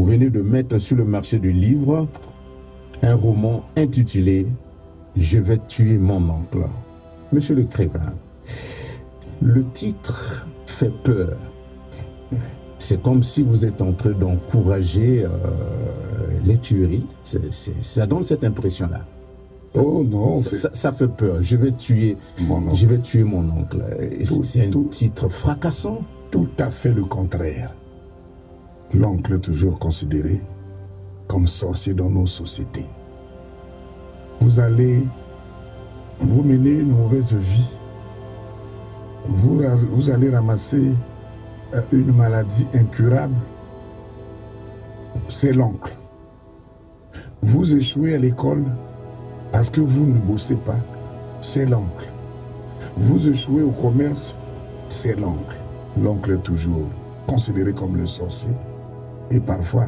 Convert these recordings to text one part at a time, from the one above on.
Vous venez de mettre sur le marché du livre un roman intitulé « Je vais tuer mon oncle ». Monsieur l'écrivain, le titre fait peur. C'est comme si vous êtes en train d'encourager les tueries. Ça donne cette impression-là. Oh non, ça fait peur. Je vais tuer mon oncle. C'est un titre fracassant. Tout à fait le contraire. L'oncle est toujours considéré comme sorcier dans nos sociétés. Vous allez vous mener une mauvaise vie. Vous allez ramasser une maladie incurable. C'est l'oncle. Vous échouez à l'école parce que vous ne bossez pas. C'est l'oncle. Vous échouez au commerce. C'est l'oncle. L'oncle est toujours considéré comme le sorcier et parfois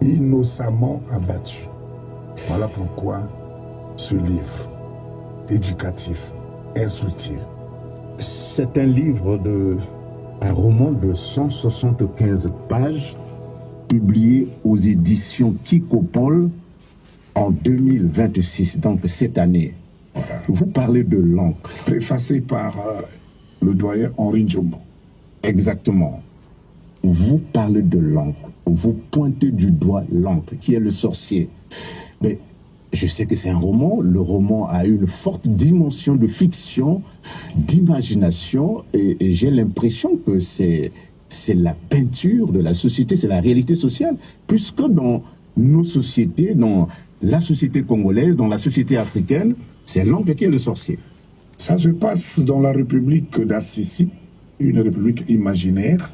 innocemment abattu. Voilà pourquoi ce livre éducatif, instructif. C'est un roman de 175 pages publié aux éditions Kikopol en 2026, donc cette année. Voilà. Vous parlez de l'oncle. Préfacé par le doyen Henri Ndjombo. Exactement. Vous parlez de l'oncle. Vous pointez du doigt l'oncle, qui est le sorcier. Mais je sais que c'est un roman. Le roman a une forte dimension de fiction, d'imagination, et j'ai l'impression que c'est la peinture de la société, c'est la réalité sociale, puisque dans nos sociétés, dans la société congolaise, dans la société africaine, c'est l'oncle qui est le sorcier. Ça se passe dans la République d'Assisi, une république imaginaire,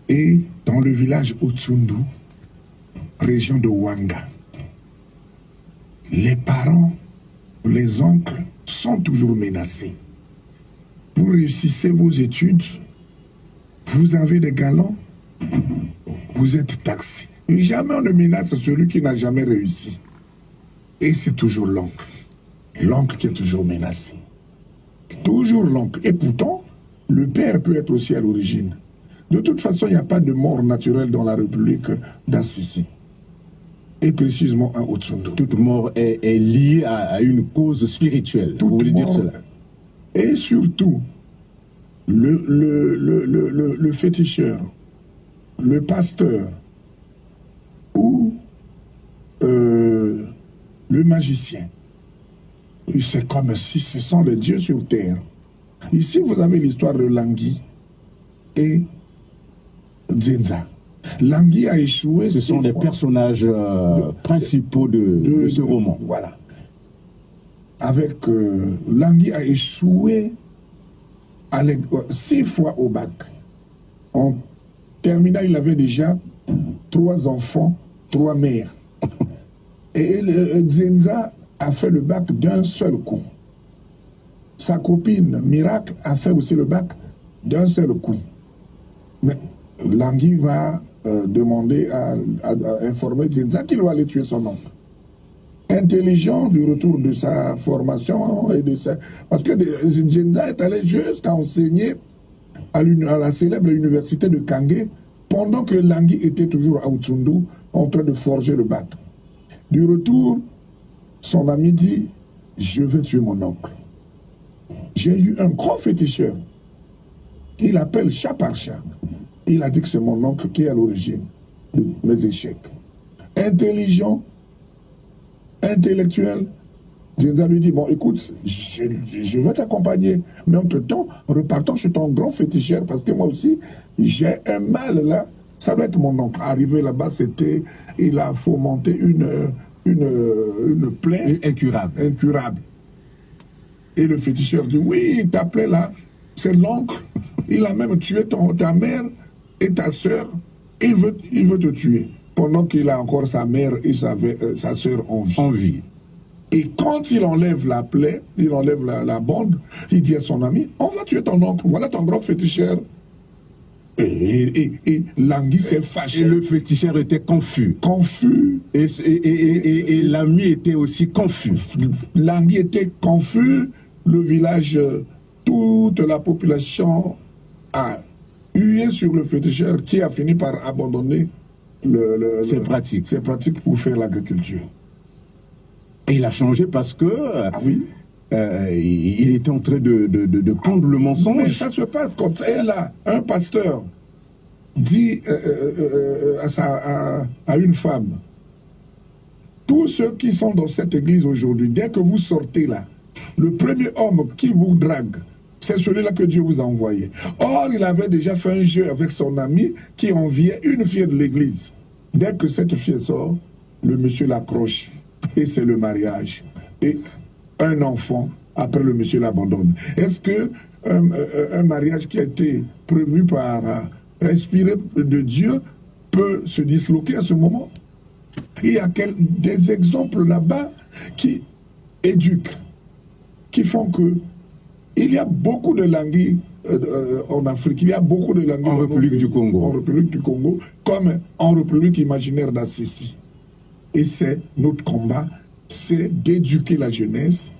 et dans le village Otsundu, région de Ouanga. Les parents, les oncles sont toujours menacés. Vous réussissez vos études, vous avez des galons, vous êtes taxé. Jamais on ne menace celui qui n'a jamais réussi. Et c'est toujours l'oncle. L'oncle qui est toujours menacé. Toujours l'oncle. Et pourtant, le père peut être aussi à l'origine. De toute façon, il n'y a pas de mort naturelle dans la République d'Assisi. Et précisément à Otsundu. Toute mort est liée à une cause spirituelle. Vous voulez dire cela? Et surtout, le féticheur, le pasteur ou le magicien, c'est comme si ce sont les dieux sur terre. Ici, vous avez l'histoire de Langui et Nzenza. Langui a échoué. Ce sont les personnages principaux de ce roman. Voilà. Avec Langui a échoué 6 fois au bac. En terminale, il avait déjà 3 enfants, 3 mères. Et Nzenza a fait le bac d'un seul coup. Sa copine Miracle a fait aussi le bac d'un seul coup. Mais Langui va demander à informer Nzenza qu'il va aller tuer son oncle. Intelligent du retour de sa formation et de sa... Parce que Nzenza est allé jusqu'à enseigner à la célèbre université de Kangé pendant que Langui était toujours à Otsundu en train de forger le bac. Du retour, son ami dit « Je vais tuer mon oncle ». J'ai eu un grand féticheur. Il appelle chat par chat. Il a dit que c'est mon oncle qui est à l'origine de mes échecs. Intelligent, intellectuel, Nzenza lui dit, bon écoute, je vais t'accompagner, mais entre-temps, repartons chez ton grand féticheur, parce que moi aussi, j'ai un mal là, ça doit être mon oncle. Arrivé là-bas, il a fomenté une plaie incurable. Et le féticheur dit, oui, il t'appelait là, c'est l'oncle, il a même tué ta mère et ta soeur, il veut te tuer, pendant qu'il a encore sa mère et sa soeur en vie. Et quand il enlève la plaie, il enlève la bande, il dit à son ami, on va tuer ton oncle, voilà ton grand féticheur. Et Langui s'est fâché. Et le féticheur était confus. Et l'ami était aussi confus. Langui était confus, le village, toute la population a hué sur le féticheur qui a fini par abandonner ses pratiques. Ses pratiques pour faire l'agriculture. Et il a changé parce que oui. Il était en train de prendre le mensonge. Mais ça se passe comme ça. Et là, un pasteur dit à une femme, tous ceux qui sont dans cette église aujourd'hui, dès que vous sortez là, le premier homme qui vous drague, c'est celui-là que Dieu vous a envoyé. Or, il avait déjà fait un jeu avec son ami qui enviait une fille de l'église. Dès que cette fille sort, le monsieur l'accroche. Et c'est le mariage. Et un enfant, après le monsieur l'abandonne. Est-ce que un mariage qui a été prévu par, inspiré de Dieu, peut se disloquer à ce moment? Il y a des exemples là-bas qui éduquent, qui font que il y a beaucoup de langues en Afrique, il y a beaucoup de langues en République du Congo. En République du Congo, comme en République imaginaire d'Assisi. Et c'est notre combat, c'est d'éduquer la jeunesse.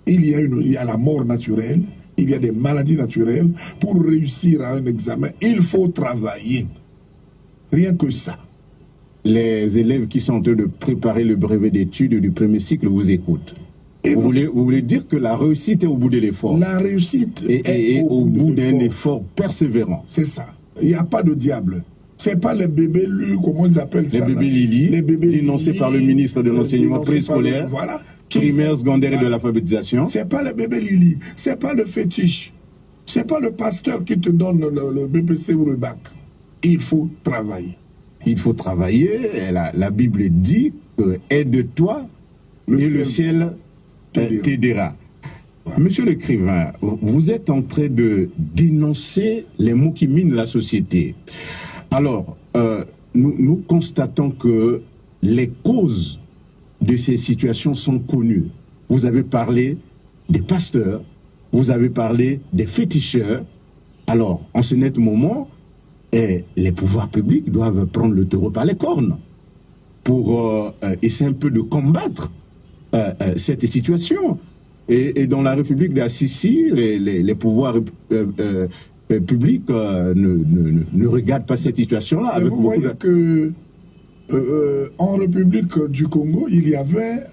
Il y a la mort naturelle, il y a des maladies naturelles. Pour réussir à un examen, il faut travailler. Rien que ça. Les élèves qui sont en train de préparer le brevet d'études du premier cycle vous écoutent. Vous voulez dire que la réussite est au bout de l'effort. La réussite est au bout d'un effort persévérant. C'est ça. Il n'y a pas de diable. Ce n'est pas les bébés lus, comment ils appellent ça? Les bébés Lili, énoncés par le ministre de l'enseignement préscolaire, voilà, primaire, secondaire et de l'alphabétisation. Ce n'est pas les bébés Lili, ce n'est pas le fétiche, ce n'est pas le pasteur qui te donne le BPC ou le bac. Il faut travailler. Il faut travailler. La Bible dit que aide-toi et le ciel t'aidera. Voilà. Monsieur l'écrivain, vous êtes en train de dénoncer les maux qui minent la société. Alors, nous constatons que les causes de ces situations sont connues. Vous avez parlé des pasteurs, vous avez parlé des féticheurs. Alors, en ce net moment, les pouvoirs publics doivent prendre le taureau par les cornes pour essayer un peu de combattre cette situation. Et dans la République d'Assisi, les pouvoirs publics ne regardent pas cette situation-là. Vous voyez que en République du Congo, il y avait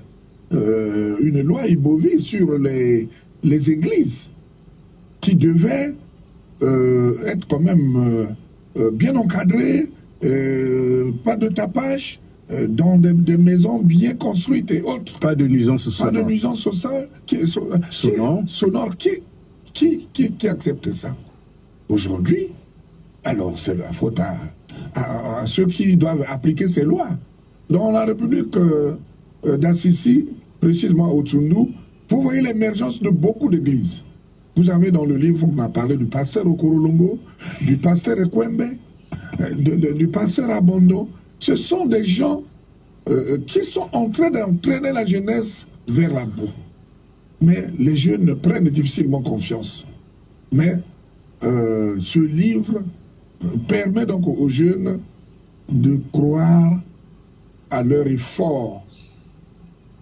une loi Ibovi sur les églises qui devait être quand même bien encadrée, pas de tapage, dans des maisons bien construites et autres. Pas de nuisance sonore. Pas de nuisance sonore. Qui accepte ça? Aujourd'hui, alors c'est la faute à ceux qui doivent appliquer ces lois. Dans la République d'Assisi, précisément au Tsundu, vous voyez l'émergence de beaucoup d'églises. Vous avez dans le livre, on a parlé du pasteur Okorolongo, du pasteur Ekwembe, du pasteur Abondo. Ce sont des gens qui sont en train d'entraîner la jeunesse vers la boue. Mais les jeunes prennent difficilement confiance. Mais ce livre permet donc aux jeunes de croire à leur effort,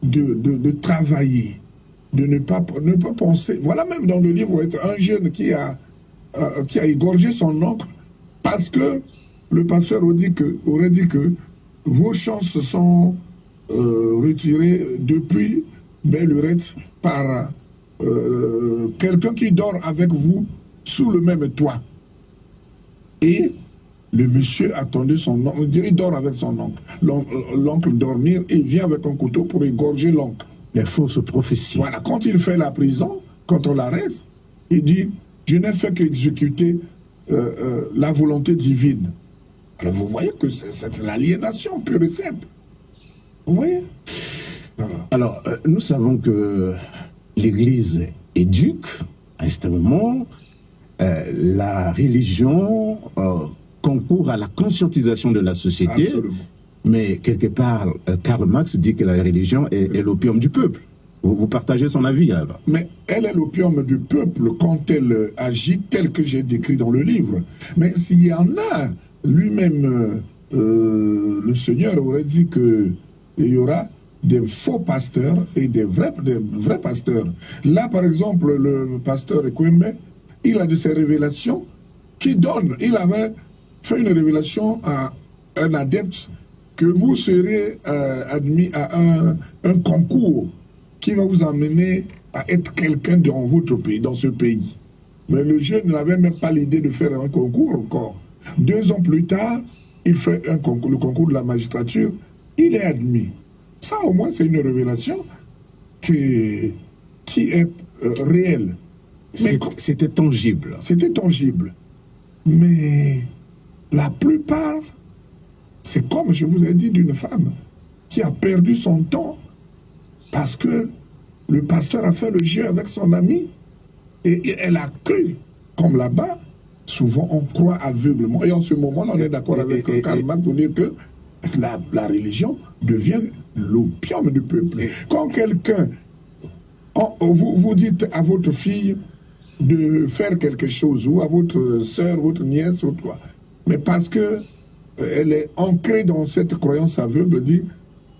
de travailler, de ne pas penser. Voilà, même dans le livre, un jeune qui a égorgé son oncle parce que le pasteur aurait dit que vos chances sont retirées depuis belle lurette par quelqu'un qui dort avec vous sous le même toit. Et le monsieur attendait son oncle, il dort avec son oncle. L'oncle dormir, il vient avec un couteau pour égorger l'oncle. Les fausses prophéties. Voilà, quand il fait la prison, quand on l'arrête, il dit, je n'ai fait qu'exécuter la volonté divine. Alors vous voyez que c'est l'aliénation pure et simple. Vous voyez? Voilà. Alors, nous savons que l'Église éduque à ce moment. La religion concourt à la conscientisation de la société. Absolument. Mais quelque part, Karl Marx dit que la religion est l'opium du peuple. Vous partagez son avis alors? Mais elle est l'opium du peuple quand elle agit tel que j'ai décrit dans le livre. Mais s'il y en a, lui-même, le Seigneur aurait dit qu'il y aura des faux pasteurs et des vrais pasteurs. Là, par exemple, le pasteur Ekwembe, il a de ces révélations qui donnent. Il avait fait une révélation à un adepte, que vous serez admis à un concours qui va vous amener à être quelqu'un dans votre pays, dans ce pays. Mais le jeune n'avait même pas l'idée de faire un concours encore. 2 ans plus tard, il fait le concours de la magistrature, il est admis. Ça, au moins, c'est une révélation qui est réelle. C'était tangible. C'était tangible. Mais la plupart, c'est comme je vous ai dit d'une femme qui a perdu son temps parce que le pasteur a fait le jeu avec son ami et elle a cru. Comme là-bas, souvent on croit aveuglement. Et en ce moment-là, on est d'accord avec Karl Marx pour dire que la religion devient l'opium du peuple. Quand quelqu'un, vous dites à votre fille de faire quelque chose, ou à votre soeur, votre nièce, ou toi, mais parce que elle est ancrée dans cette croyance aveugle, dit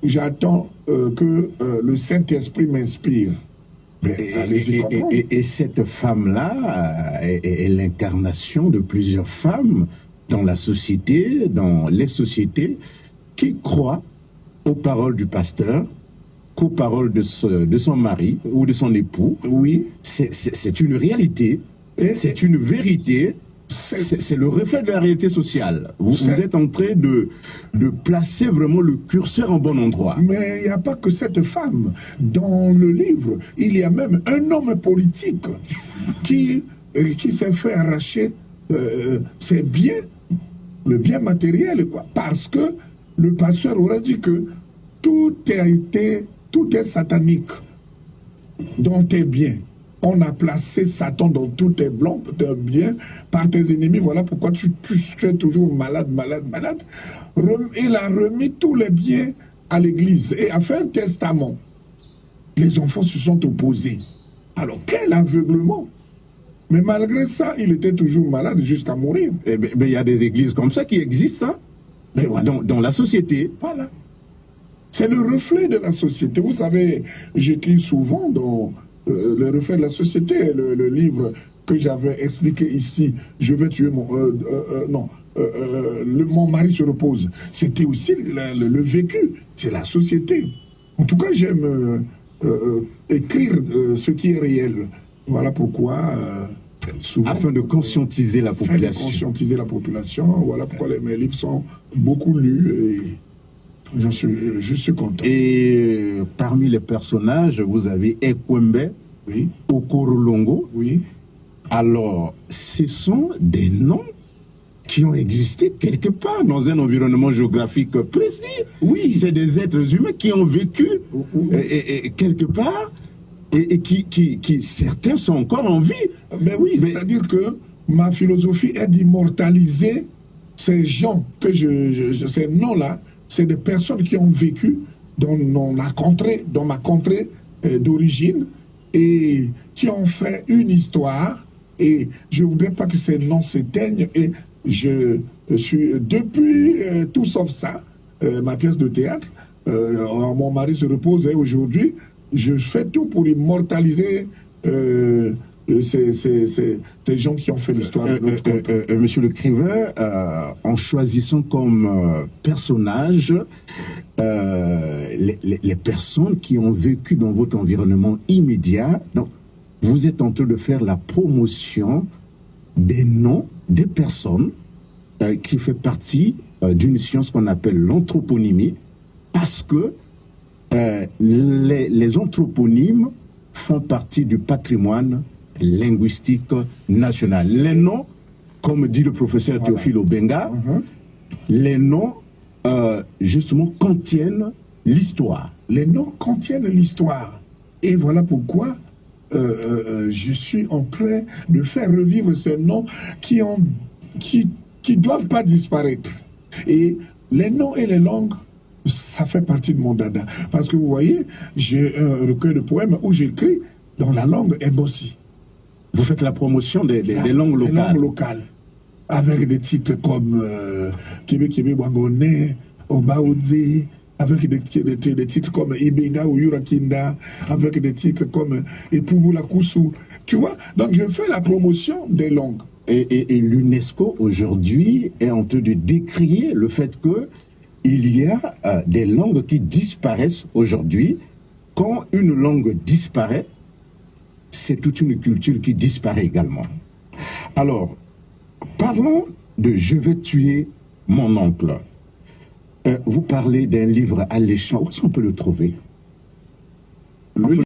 j'attends que le Saint-Esprit m'inspire. Et cette femme-là est l'incarnation de plusieurs femmes dans la société, dans les sociétés, qui croient aux paroles du pasteur, qu'aux paroles de son mari ou de son époux. Oui. C'est une réalité, c'est une vérité. C'est le reflet de la réalité sociale. Vous êtes en train de placer vraiment le curseur en bon endroit. Mais il n'y a pas que cette femme. Dans le livre, il y a même un homme politique qui s'est fait arracher ses biens, le bien matériel, quoi, parce que le pasteur aurait dit que tout est satanique dans tes biens. On a placé Satan dans tous tes blancs, tes biens, par tes ennemis. Voilà pourquoi tu es toujours malade. Il a remis tous les biens à l'église et a fait un testament. Les enfants se sont opposés. Alors, quel aveuglement! Mais malgré ça, il était toujours malade jusqu'à mourir. Mais il y a des églises comme ça qui existent, hein? Mais voilà. Dans la société. Voilà. C'est le reflet de la société. Vous savez, j'écris souvent dans le reflet de la société, le livre que j'avais expliqué ici, je vais tuer mon mari se repose. C'était aussi le vécu, c'est la société. En tout cas, j'aime écrire ce qui est réel. Voilà pourquoi, souvent, afin de conscientiser la population. Voilà pourquoi mes livres sont beaucoup lus et je suis content. Et parmi les personnages, vous avez Ekwembe, oui. Okorolongo. Oui. Alors, ce sont des noms qui ont existé quelque part dans un environnement géographique précis. Oui, c'est des êtres humains qui ont vécu et quelque part et qui certains sont encore en vie. Mais oui, c'est-à-dire que ma philosophie est d'immortaliser ces gens que ces noms-là. C'est des personnes qui ont vécu dans ma contrée d'origine et qui ont fait une histoire. Et je ne voudrais pas que ces noms s'éteignent. Et je suis, depuis tout sauf ça, ma pièce de théâtre, mon mari se repose et aujourd'hui, je fais tout pour immortaliser ces gens qui ont fait l'histoire de notre contrée. Monsieur l'écrivain, en choisissant comme personnage les personnes qui ont vécu dans votre environnement immédiat, donc vous êtes en train de faire la promotion des noms des personnes qui fait partie d'une science qu'on appelle l'anthroponymie, parce que les anthroponymes font partie du patrimoine linguistique national. Les noms, comme dit le professeur Théophile Obenga, les noms justement contiennent l'histoire. Les noms contiennent l'histoire. Et voilà pourquoi je suis en train de faire revivre ces noms qui doivent pas disparaître. Et les noms et les langues, ça fait partie de mon dada. Parce que vous voyez, j'ai un recueil de poèmes où j'écris dans la langue embossi. Vous faites la promotion des langues locales. Des langues locales. Avec des titres comme Kébé Wangone, Obaoudzi, avec des titres comme Ibenga ou Yurakinda, avec des titres comme Epubula Kusu. Tu vois, donc je fais la promotion des langues. Et l'UNESCO aujourd'hui est en train de décrier le fait qu'il y a des langues qui disparaissent aujourd'hui. Quand une langue disparaît, c'est toute une culture qui disparaît également. Alors, parlons de Je vais tuer mon oncle. Vous parlez d'un livre alléchant. Où est-ce qu'on peut le trouver? Le